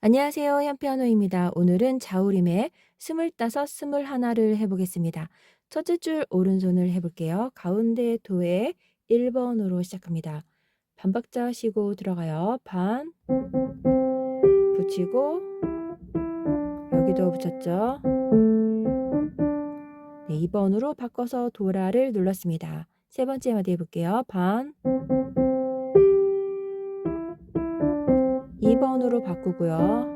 안녕하세요. 현피아노입니다. 오늘은 자우림의 스물다섯, 스물하나를 해보겠습니다. 첫째 줄 오른손을 해볼게요. 가운데 도에 1번으로 시작합니다. 반박자 쉬고 들어가요. 반, 붙이고, 여기도 붙였죠. 네, 2번으로 바꿔서 도라를 눌렀습니다. 세 번째 마디 해볼게요. 반, 2번으로 바꾸고요.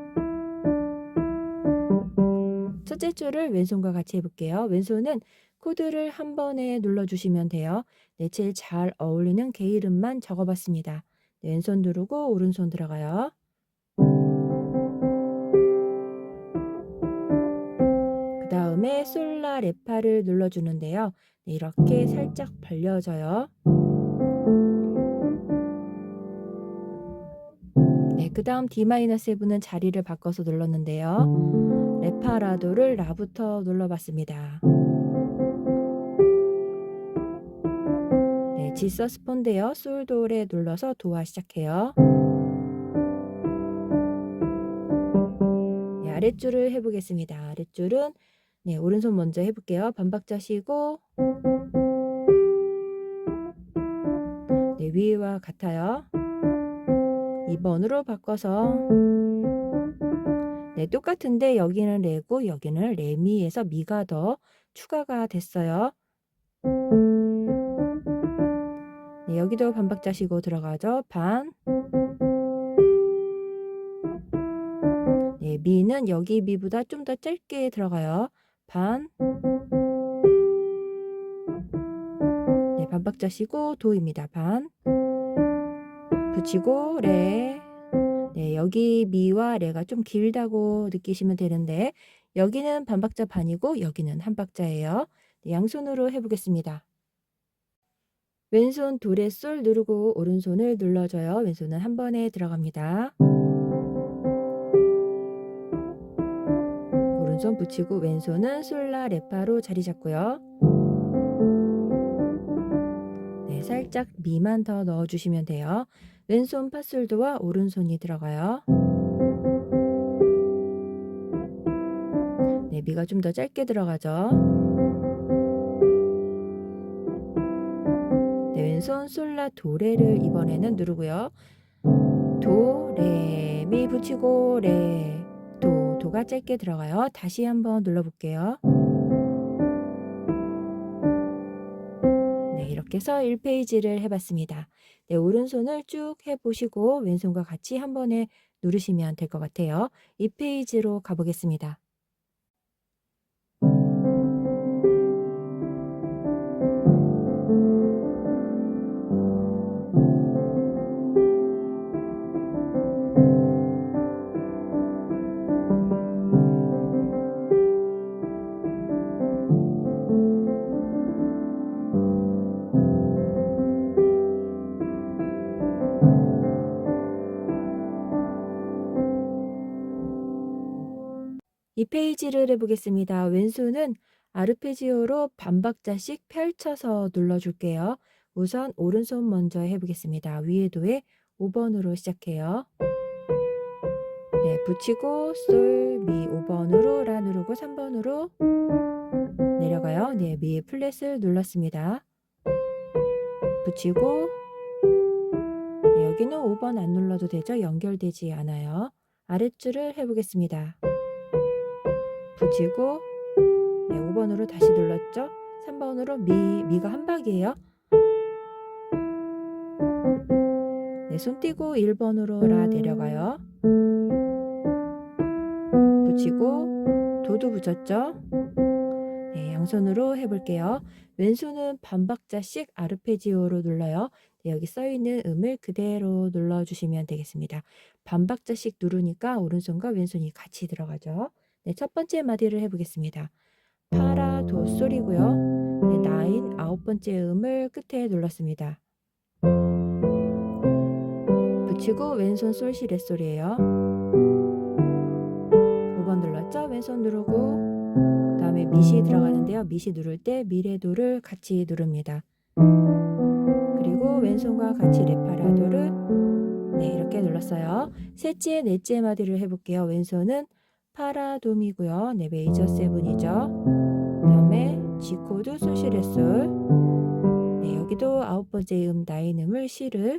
첫째 줄을 왼손과 같이 해볼게요. 왼손은 코드를 한 번에 눌러주시면 돼요. 네, 제일 잘 어울리는 개 이름만 적어봤습니다. 네, 왼손 누르고 오른손 들어가요. 그 다음에 솔라 레파를 눌러주는데요. 네, 이렇게 살짝 벌려져요. 네, 그 다음 D-7은 자리를 바꿔서 눌렀는데요. 레파라도를 라부터 눌러봤습니다. 네, G 서스폰데요. 솔도레 눌러서 도와 시작해요. 네, 아랫줄을 해보겠습니다. 아랫줄은 네, 오른손 먼저 해볼게요. 반박자 쉬고 네, 위와 같아요. 2번으로 바꿔서 네, 똑같은데 여기는 레고 여기는 레미에서 미가 더 추가가 됐어요. 네, 여기도 반박자 쉬고 들어가죠. 반. 네, 미는 여기 미보다 좀 더 짧게 들어가요. 반. 네, 반박자 쉬고 도입니다. 반. 붙이고 레. 네, 여기 미와 레가 좀 길다고 느끼시면 되는데 여기는 반박자 반이고 여기는 한 박자예요. 네, 양손으로 해보겠습니다. 왼손 도레 솔 누르고 오른손을 눌러줘요. 왼손은 한 번에 들어갑니다. 오른손 붙이고 왼손은 솔라 레파로 자리 잡고요. 네, 살짝 미만 더 넣어주시면 돼요. 왼손 파솔도와 오른손이 들어가요. 네, 미가 좀 더 짧게 들어가죠. 네, 왼손 솔라 도레를 이번에는 누르고요. 도, 레, 미 붙이고 레, 도, 도가 짧게 들어가요. 다시 한번 눌러볼게요. 네, 이렇게 해서 1페이지를 해봤습니다. 네, 오른손을 쭉 해보시고 왼손과 같이 한 번에 누르시면 될 것 같아요. 2페이지로 가보겠습니다. 이 페이지를 해보겠습니다. 왼손은 아르페지오로 반박자씩 펼쳐서 눌러줄게요. 우선 오른손 먼저 해보겠습니다. 위에 도에 5번으로 시작해요. 네, 붙이고 솔, 미 5번으로 라 누르고 3번으로 내려가요. 네, 미 플랫을 눌렀습니다. 붙이고 네, 여기는 5번 안 눌러도 되죠. 연결되지 않아요. 아랫줄을 해보겠습니다. 붙이고 네, 5번으로 다시 눌렀죠. 3번으로 미가 한 박이에요. 네, 손 띄고 1번으로 라 내려가요. 붙이고 도도 붙였죠. 네, 양손으로 해볼게요. 왼손은 반박자씩 아르페지오로 눌러요. 네, 여기 써있는 음을 그대로 눌러주시면 되겠습니다. 반박자씩 누르니까 오른손과 왼손이 같이 들어가죠. 네, 첫 번째 마디를 해보겠습니다. 파라 도 솔이고요. 네, 나인 아홉 번째 음을 끝에 눌렀습니다. 붙이고 왼손 솔시 레 솔이에요. 5번 눌렀죠? 왼손 누르고 그 다음에 미시 들어가는데요. 미시 누를 때 미레도를 같이 누릅니다. 그리고 왼손과 같이 레파라도를 네, 이렇게 눌렀어요. 셋째, 넷째 마디를 해볼게요. 왼손은 파라돔이고요. 네, 메이저 세븐이죠. 그 다음에 G 코드 솔시레솔. 네, 여기도 아홉 번째 나인음을 C를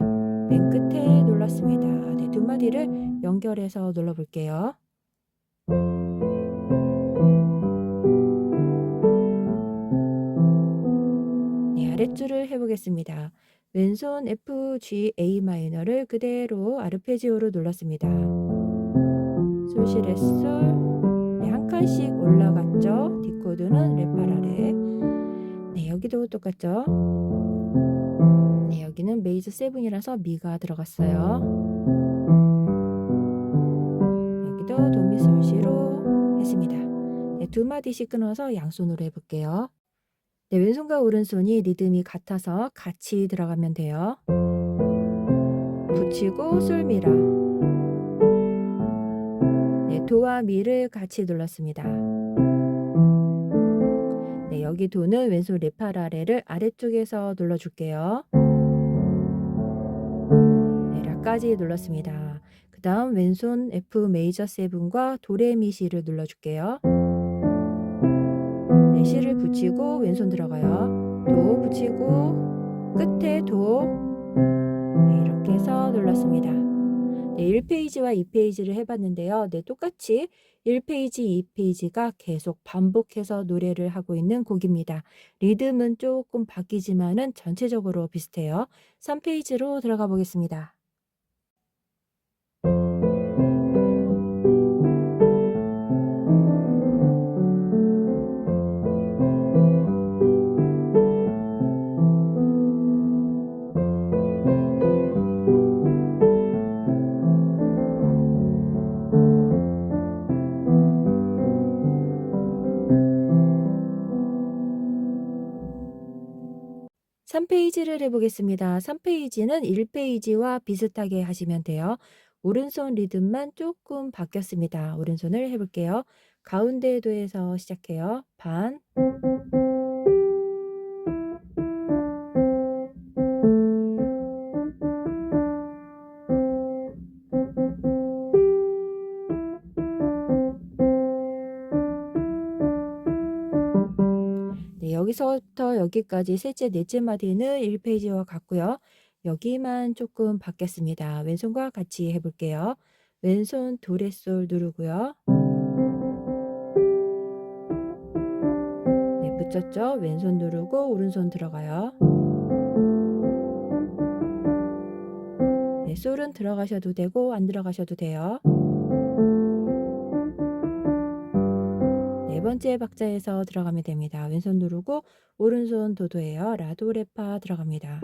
맨 끝에 눌렀습니다. 네, 두 마디를 연결해서 눌러볼게요. 네, 아랫줄을 해보겠습니다. 왼손 F, G, A 마이너를 그대로 아르페지오로 눌렀습니다. 솔시레솔. 네, 한 칸씩 올라갔죠. D 코드는 레파라레. 네, 여기도 똑같죠. 네, 여기는 메이저 세븐이라서 미가 들어갔어요. 여기도 도미솔시로 했습니다. 네, 두 마디씩 끊어서 양손으로 해볼게요. 네, 왼손과 오른손이 리듬이 같아서 같이 들어가면 돼요. 붙이고 솔미라. 네, 도와 미를 같이 눌렀습니다. 네, 여기 도는 왼손 레파라레를 아래쪽에서 눌러줄게요. 네, 라까지 눌렀습니다. 그 다음 왼손 F 메이저 세븐과 도레미시를 눌러줄게요. 네, 시를 붙이고 왼손 들어가요. 도 붙이고 끝에 도. 네, 이렇게 해서 눌렀습니다. 네, 1페이지와 2페이지를 해봤는데요. 네, 똑같이 1페이지, 2페이지가 계속 반복해서 노래를 하고 있는 곡입니다. 리듬은 조금 바뀌지만은 전체적으로 비슷해요. 3페이지로 들어가 보겠습니다. 3페이지를 해보겠습니다. 3페이지는 1페이지와 비슷하게 하시면 돼요. 오른손 리듬만 조금 바뀌었습니다. 오른손을 해볼게요. 가운데 도에서 시작해요. 반. 네, 여기서부터 여기까지 셋째, 넷째 마디는 1페이지와 같고요. 여기만 조금 바뀌었습니다. 왼손과 같이 해볼게요. 왼손 도레솔 누르고요. 네, 붙였죠? 왼손 누르고 오른손 들어가요. 네, 솔은 들어가셔도 되고 안 들어가셔도 돼요. 네 번째 박자에서 들어가면 됩니다. 왼손 누르고 오른손 도도예요. 라도레파 들어갑니다.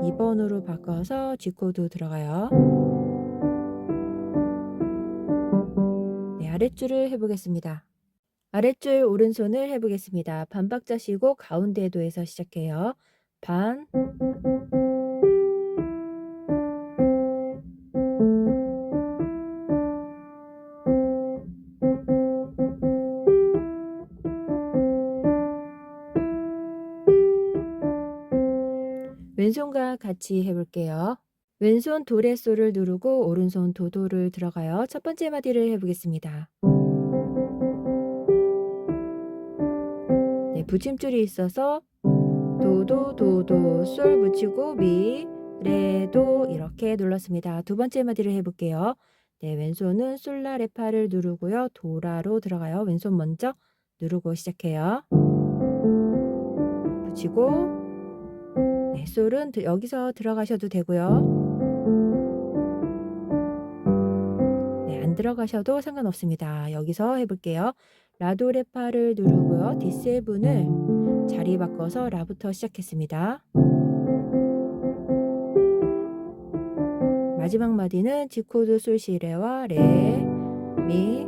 2번으로 바꿔서 G코드 들어가요. 네, 아랫줄을 해보겠습니다. 아랫줄 오른손을 해보겠습니다. 반박자 쉬고 가운데 도에서 시작해요. 반. 왼손과 같이 해볼게요. 왼손 도레솔을 누르고 오른손 도도를 들어가요. 첫 번째 마디를 해보겠습니다. 네, 붙임줄이 있어서 도도 도도 솔 붙이고 미 레도 이렇게 눌렀습니다. 두 번째 마디를 해볼게요. 네, 왼손은 솔라레파를 누르고요. 도라로 들어가요. 왼손 먼저 누르고 시작해요. 붙이고 네, 솔은 여기서 들어가셔도 되고요. 네, 안 들어가셔도 상관없습니다. 여기서 해볼게요. 라도레파를 누르고요. D7을 자리 바꿔서 라부터 시작했습니다. 마지막 마디는 G코드 솔시레와 레, 미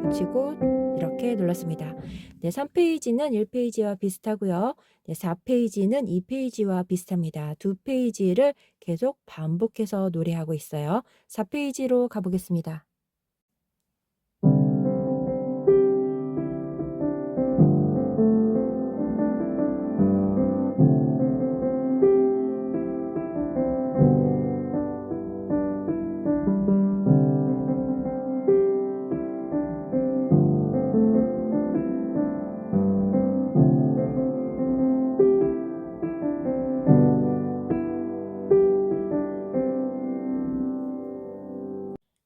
붙이고 이렇게 눌렀습니다. 네, 3페이지는 1페이지와 비슷하고요. 네, 4페이지는 2페이지와 비슷합니다. 두 페이지를 계속 반복해서 노래하고 있어요. 4페이지로 가보겠습니다.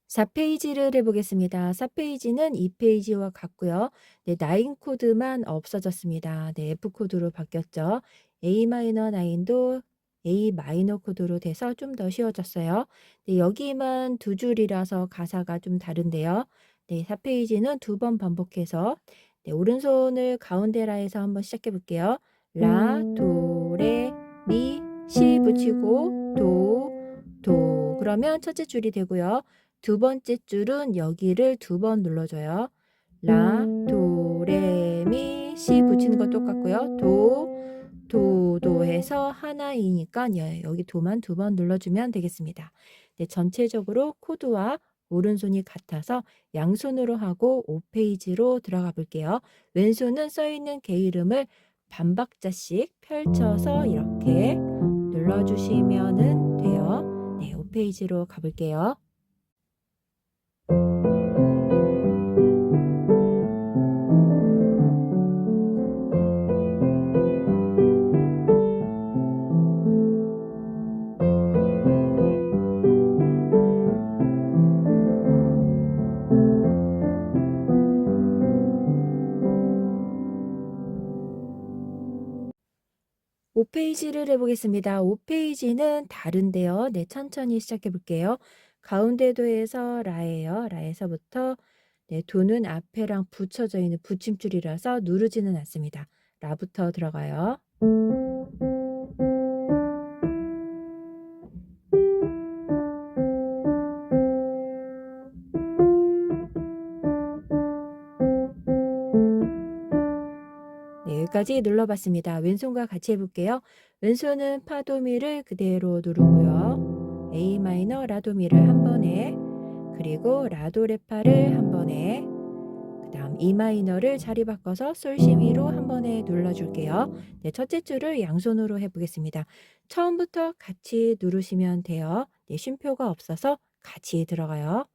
4페이지를 해보겠습니다. 4페이지는 2페이지와 같고요. 네, 9 코드만 없어졌습니다. 네, F 코드로 바뀌었죠. A 마이너 9도 A 마이너 코드로 돼서 좀 더 쉬워졌어요. 네, 여기만 두 줄이라서 가사가 좀 다른데요. 네, 4페이지는 두 번 반복해서 네, 오른손을 가운데 라에서 한번 시작해 볼게요. 라, 도, 레, 미, 시 붙이고 도. 그러면 첫째 줄이 되고요. 두 번째 줄은 여기를 두 번 눌러줘요. 라, 도, 레, 미, 시 붙이는 거 똑같고요. 도 해서 하나이니까 여기 도만 두 번 눌러주면 되겠습니다. 네, 전체적으로 코드와 오른손이 같아서 양손으로 하고 5페이지로 들어가 볼게요. 왼손은 써있는 개 이름을 반박자씩 펼쳐서 이렇게 눌러주시면 돼요. 네, 5페이지로 가볼게요. 5페이지를 해보겠습니다. 5페이지는 다른데요. 네, 천천히 시작해 볼게요. 가운데 도에서 라예요. 라에서부터 네, 도는 앞에랑 붙여져 있는 붙임줄이라서 누르지는 않습니다. 라부터 들어가요. 네, 여기까지 눌러봤습니다. 왼손과 같이 해볼게요. 왼손은 파도미를 그대로 누르고요. A 마이너 라도미를 한 번에, 그리고 라도레파를 한 번에, 그 다음 E 마이너를 자리 바꿔서 솔시미로 한 번에 눌러줄게요. 네, 첫째 줄을 양손으로 해보겠습니다. 처음부터 같이 누르시면 돼요. 네, 쉼표가 없어서 같이 들어가요.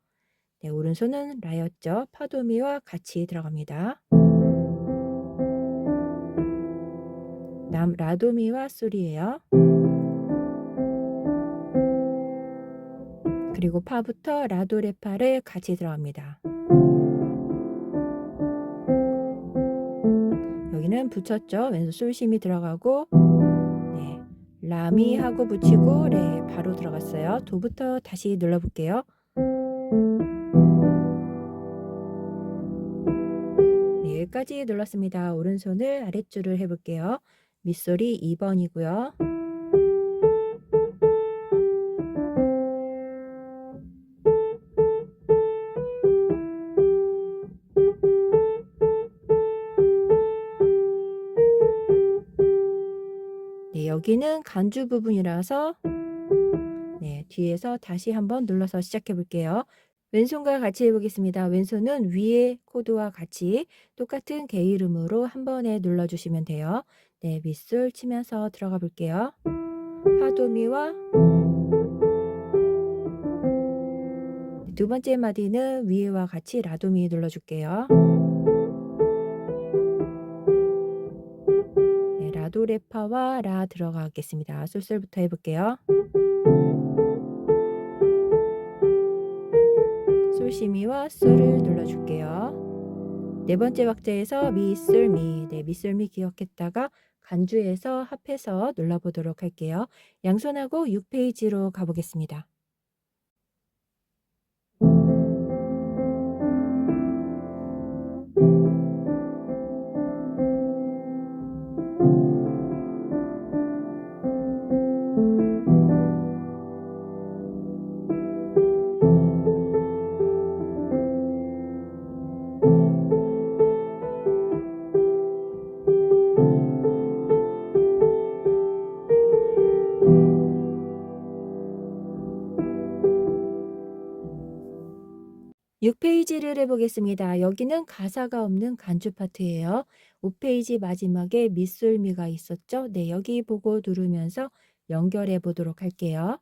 네, 오른손은 라였죠. 파도미와 같이 들어갑니다. 다음 라도미와 솔이에요. 그리고 파부터 라도레파를 같이 들어갑니다. 여기는 붙였죠. 왼손 솔심이 들어가고 네, 라미 하고 붙이고 레 바로 들어갔어요. 도부터 다시 눌러볼게요. 네, 여기까지 눌렀습니다. 오른손을 아랫줄을 해볼게요. 밑소리 2번이고요. 네, 여기는 간주 부분이라서 네, 뒤에서 다시 한번 눌러서 시작해 볼게요. 왼손과 같이 해보겠습니다. 왼손은 위에 코드와 같이 똑같은 개 이름으로 한 번에 눌러주시면 돼요. 네, 밑술 치면서 들어가 볼게요. 파도미와 두 번째 마디는 위에와 같이 라도미 눌러줄게요. 네, 라도레파와 라 들어가겠습니다. 솔솔부터 해볼게요. 솔시미와 솔을 눌러줄게요. 네 번째 박자에서 미, 솔, 미. 네, 미, 솔, 미 기억했다가 간주해서 합해서 눌러보도록 할게요. 양손하고 6페이지로 가보겠습니다. 육 페이지를 해보겠습니다. 여기는 가사가 없는 간주 파트예요. 5페이지 마지막에 미솔미가 있었죠? 네, 여기 보고 누르면서 연결해 보도록 할게요.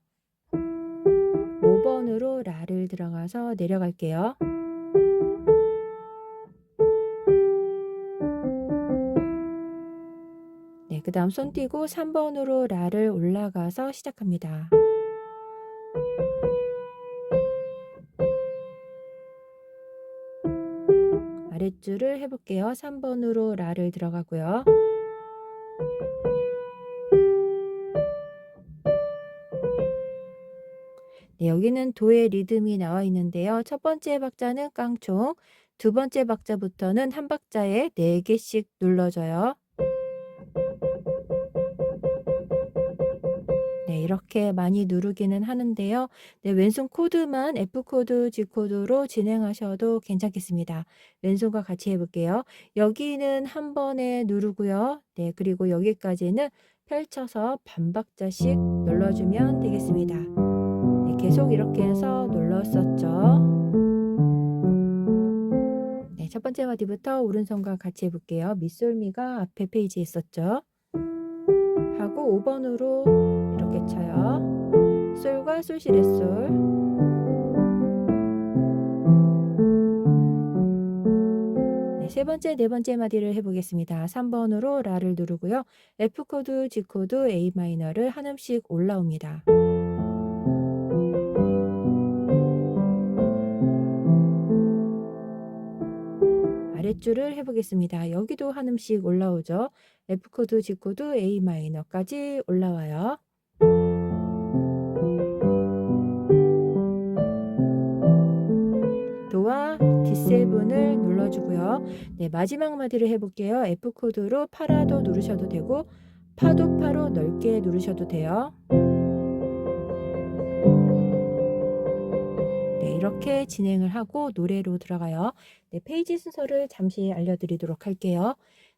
5번으로 라를 들어가서 내려갈게요. 네, 그 다음 손 띄고 3번으로 라를 올라가서 시작합니다. 아랫줄을 해볼게요. 3번으로 라를 들어가고요. 네, 여기는 도의 리듬이 나와 있는데요. 첫 번째 박자는 깡총, 두 번째 박자부터는 한 박자에 4개씩 눌러줘요. 네, 이렇게 많이 누르기는 하는데요. 네, 왼손 코드만 F 코드, G 코드로 진행하셔도 괜찮겠습니다. 왼손과 같이 해볼게요. 여기는 한 번에 누르고요. 네, 그리고 여기까지는 펼쳐서 반박자씩 눌러주면 되겠습니다. 네, 계속 이렇게 해서 눌렀었죠. 네, 첫 번째 마디부터 오른손과 같이 해볼게요. 미솔미가 앞에 페이지에 있었죠. 하고 5번으로 이렇게 쳐요. 솔과 솔시레 솔. 네, 세 번째, 네 번째 마디를 해보겠습니다. 3번으로 라를 누르고요. F 코드, G 코드, A 마이너를 한 음씩 올라옵니다. 아랫줄을 해보겠습니다. 여기도 한 음씩 올라오죠. F 코드, G 코드, A 마이너까지 올라와요. 도와 D7을 눌러주고요. 네, 마지막 마디를 해볼게요. F 코드로 파라도 누르셔도 되고 파도 파로 넓게 누르셔도 돼요. 네, 이렇게 진행을 하고 노래로 들어가요. 네, 페이지 순서를 잠시 알려드리도록 할게요.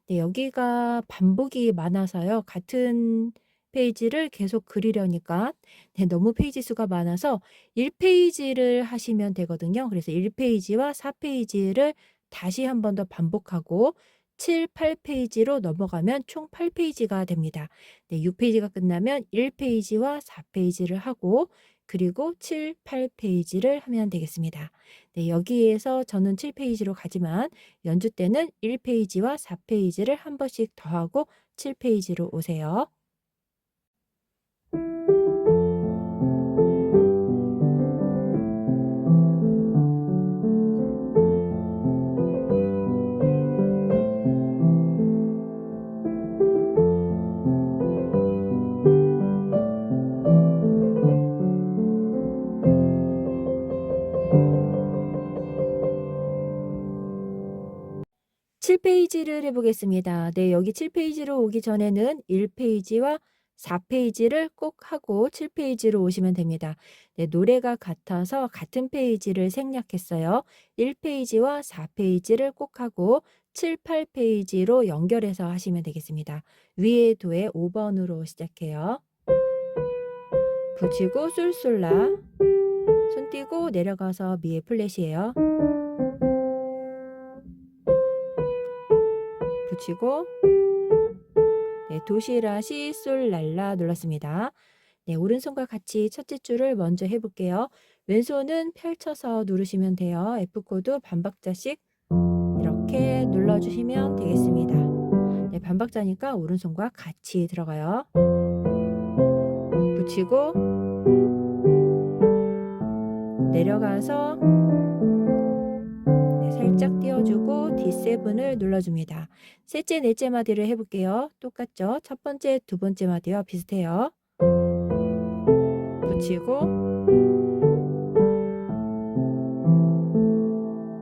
네, 여기가 반복이 많아서요. 같은 페이지를 계속 그리려니까 네, 너무 페이지 수가 많아서 1페이지를 하시면 되거든요. 그래서 1페이지와 4페이지를 다시 한 번 더 반복하고 7, 8페이지로 넘어가면 총 8페이지가 됩니다. 네, 6페이지가 끝나면 1페이지와 4페이지를 하고 그리고 7, 8페이지를 하면 되겠습니다. 네, 여기에서 저는 7페이지로 가지만 연주 때는 1페이지와 4페이지를 한 번씩 더하고 7페이지로 오세요. (7페이지를) 해보겠습니다. 네, 여기 7페이지로 오기 전에는 1페이지와 4페이지를 꼭 하고 7페이지로 오시면 됩니다. 네, 노래가 같아서 같은 페이지를 생략했어요. 1페이지와 4페이지를 꼭 하고 7, 8페이지로 연결해서 하시면 되겠습니다. 위에 도에 5번으로 시작해요. 붙이고 솔솔라, 손 띄고 내려가서 미의 플랫이에요. 붙이고 네, 도시라 시 솔 랄라 눌렀습니다. 네, 오른손과 같이 첫째 줄을 먼저 해볼게요. 왼손은 펼쳐서 누르시면 돼요. F 코드 반박자씩 이렇게 눌러주시면 되겠습니다. 네, 반박자니까 오른손과 같이 들어가요. 붙이고 내려가서 네, 살짝 띄워주고 D7을 눌러줍니다. 셋째, 넷째 마디를 해볼게요. 똑같죠? 첫 번째, 두 번째 마디와 비슷해요. 붙이고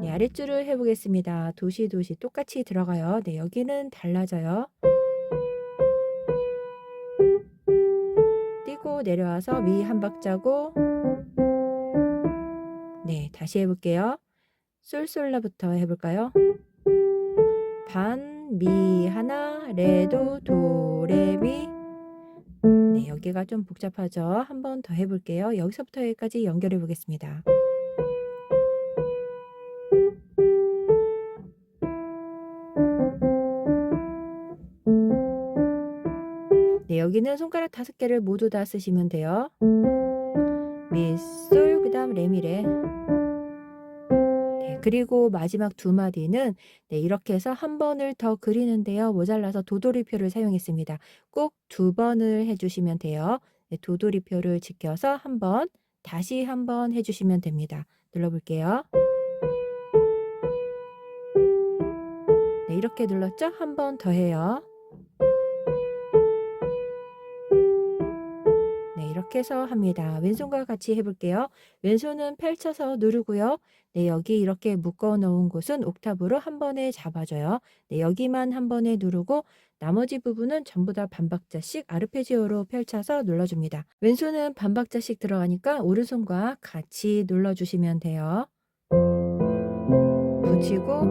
네, 아랫줄을 해보겠습니다. 도시 도시 똑같이 들어가요. 네, 여기는 달라져요. 띄고 내려와서 미 한 박자고 네, 다시 해볼게요. 솔솔라부터 해볼까요? 반, 미 하나, 레도, 도, 레, 미. 네, 여기가 좀 복잡하죠? 한 번 더 해볼게요. 여기서부터 여기까지 연결해 보겠습니다. 네, 여기는 손가락 5개를 모두 다 쓰시면 돼요. 미, 솔, 그 다음 레미레. 네, 그리고 마지막 두 마디는 네, 이렇게 해서 한 번을 더 그리는데요. 모자라서 도돌이표를 사용했습니다. 꼭 2번을 해주시면 돼요. 네, 도돌이표를 지켜서 한 번, 다시 한 번 해주시면 됩니다. 눌러볼게요. 이렇게 눌렀죠? 한 번 더 해요. 네, 이렇게 해서 합니다. 왼손과 같이 해볼게요. 왼손은 펼쳐서 누르고요. 네, 여기 이렇게 묶어 놓은 곳은 옥탑으로 한 번에 잡아줘요. 네, 여기만 한 번에 누르고 나머지 부분은 전부 다 반박자씩 아르페지오로 펼쳐서 눌러줍니다. 왼손은 반박자씩 들어가니까 오른손과 같이 눌러주시면 돼요. 붙이고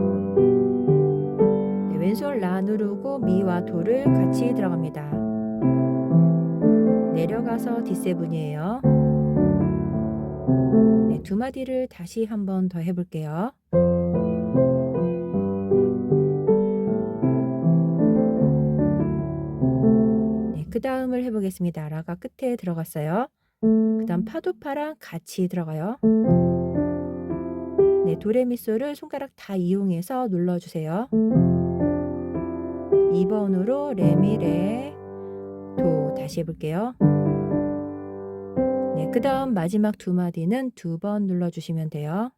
네, 왼손 라 누르고 미와 도를 같이 들어갑니다. 내려가서 D7이에요. 네, 두 마디를 다시 한 번 더 해볼게요. 네, 그 다음을 해보겠습니다. 라가 끝에 들어갔어요. 그 다음 파도파랑 같이 들어가요. 네, 도레미솔을 손가락 다 이용해서 눌러주세요. 2번으로 레미레 도 다시 해볼게요. 네, 그 다음 마지막 두 마디는 두 번 눌러주시면 돼요.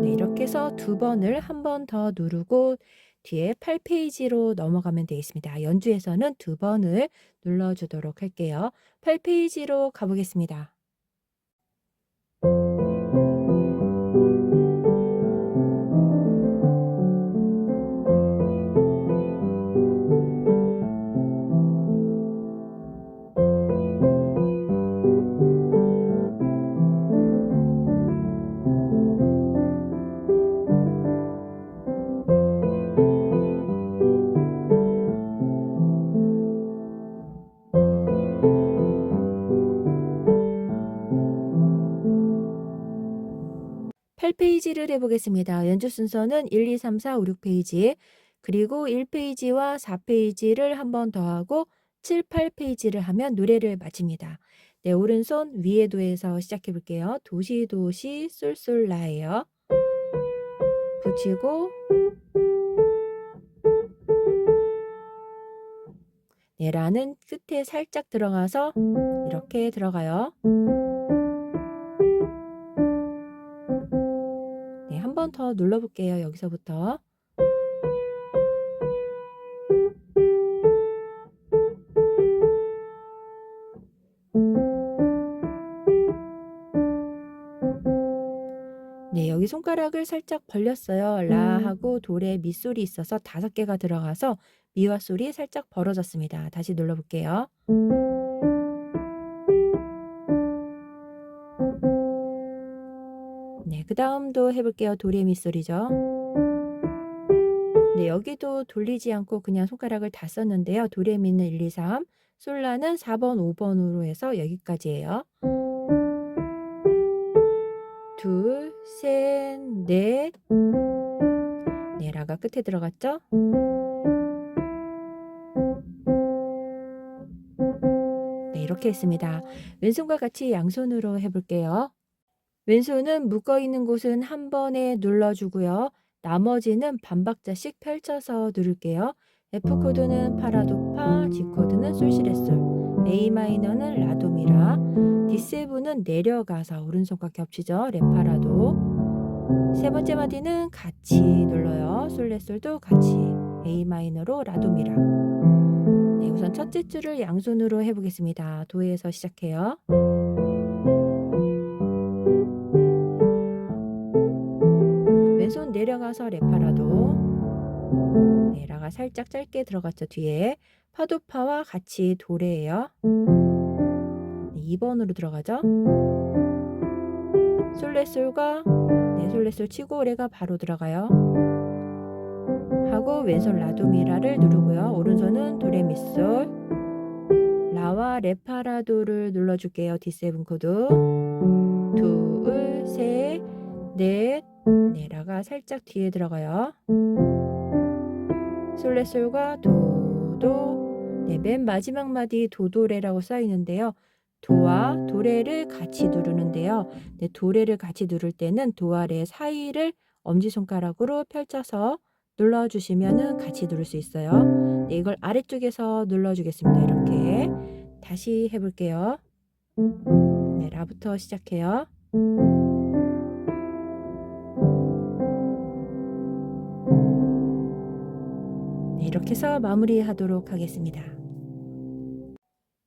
네, 이렇게 해서 두 번을 한 번 더 누르고 뒤에 8페이지로 넘어가면 되겠습니다. 연주에서는 두 번을 눌러주도록 할게요. 8페이지로 가보겠습니다. (8페이지를) 해보겠습니다. 연주 순서는 1, 2, 3, 4, 5, 6페이지 그리고 1페이지와 4페이지를 한 번 더 하고 7, 8페이지를 하면 노래를 마칩니다. 네, 오른손 위에 도에서 시작해 볼게요. 도시 도시 쏠쏠라예요. 붙이고 네, 라는 끝에 살짝 들어가서 이렇게 들어가요. 네, 한 번 더 눌러볼게요. 여기서부터. 네, 여기 손가락을 살짝 벌렸어요. 라하고 도레 미솔이 있어서 5개가 들어가서 미와 솔이 살짝 벌어졌습니다. 다시 눌러볼게요. 네, 그 다음도 해볼게요. 도레 미솔이죠. 네, 여기도 돌리지 않고 그냥 손가락을 다 썼는데요. 도레미는 1, 2, 3, 솔라는 4번, 5번으로 해서 여기까지예요. 둘, 셋, 넷. 네, 라가 끝에 들어갔죠? 네, 이렇게 했습니다. 왼손과 같이 양손으로 해볼게요. 왼손은 묶어있는 곳은 한 번에 눌러주고요. 나머지는 반박자씩 펼쳐서 누를게요. F코드는 파라도파, G코드는 솔시레솔, A마이너는 라도미라, D7은 내려가서 오른손과 겹치죠. 레파라도. 세 번째 마디는 같이 눌러요. 솔레솔도 같이, A마이너로 라도미라. 네, 우선 첫째 줄을 양손으로 해보겠습니다. 도에서 시작해요. 왼손 내려가서 레파라도. 네, 라가 살짝 짧게 들어갔죠. 뒤에 파도파와 같이 도레예요. 네, 2번으로 들어가죠. 솔레솔과 네, 솔레솔 치고 레가 바로 들어가요. 하고 왼손 라도미라를 누르고요. 오른손은 도레미솔 라와 레파라도를 눌러줄게요. D7 코드. 둘, 셋, 넷. 네, 라가 살짝 뒤에 들어가요. 솔레솔과 도도. 네, 맨 마지막 마디 도도레라고 써 있는데요. 도와 도레를 같이 누르는데요. 네, 도레를 같이 누를 때는 도와 레 사이를 엄지손가락으로 펼쳐서 눌러주시면 같이 누를 수 있어요. 네, 이걸 아래쪽에서 눌러주겠습니다. 이렇게 다시 해볼게요. 네, 라부터 시작해요. 해서 마무리하도록 하겠습니다.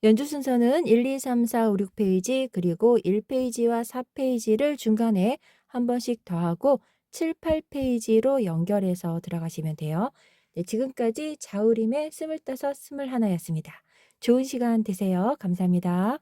연주 순서는 1, 2, 3, 4, 5, 6페이지 그리고 1페이지와 4페이지를 중간에 한 번씩 더하고 7, 8페이지로 연결해서 들어가시면 돼요. 네, 지금까지 자우림의 25, 21였습니다. 좋은 시간 되세요. 감사합니다.